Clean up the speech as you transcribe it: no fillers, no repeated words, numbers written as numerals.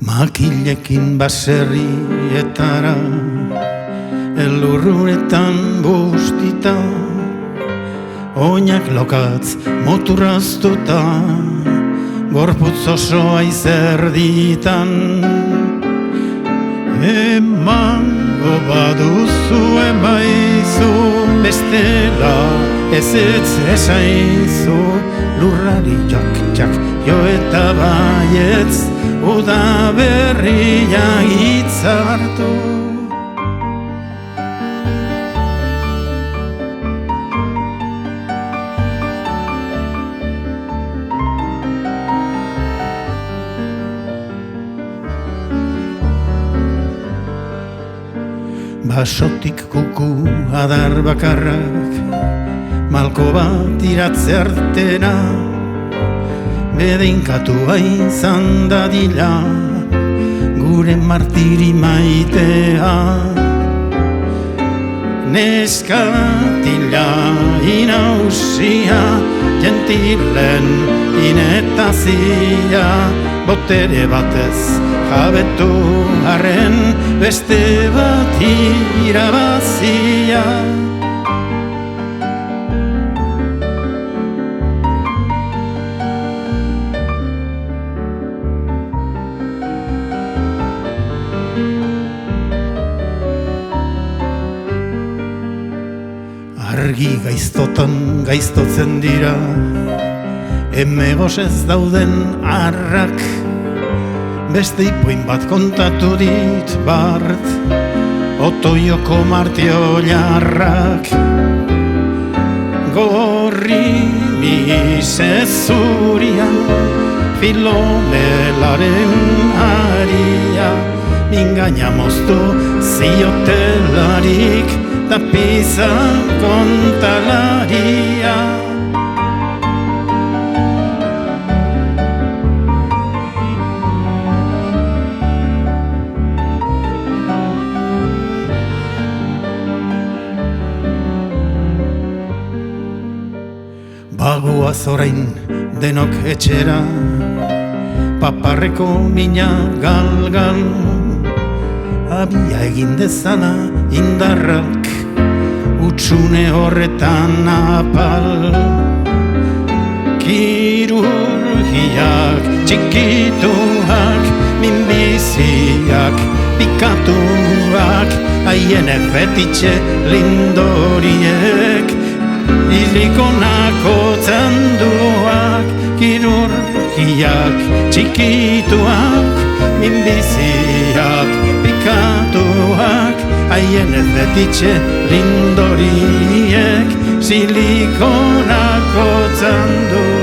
Makilekin baserrietara, elurruetan bustita, oinak lokatz moturaztuta, gorputz osoa izerditan. Emango baduzu emaizu, bestela ezetz esaizu, lurrari jak jo eta baietz, uda berria hitzartu. Basotik kuku adar bakarrak, malko bat iratze artera, bedeinkatua izan dadila, gure martiri maitea. Neskatila inausia, jentilen inetazia, botere batez jabetu arren, beste bat irabazia. Argi gaiztotan gaiztotzen dira, emegos ez dauden arrak, beste ipuin bat kontatu dit bart, otoioko martiolarrak. Gorri misezurian, filomelaren aria, mingaina moztu ziotelarik, tapiza kontalaria. Bagoaz orain denok etxera, paparreko mina galgal, abia egin dezala indarrak, utxune horretan apal. Kirurgiak txikituak, minbiziak pikatuak, haien fetitxe lindoriek, ilikonako zanduak. Kirurgiak txikituak, minbiziak pikatuak, haien fetitxe lindoriek, silikonako zanduak.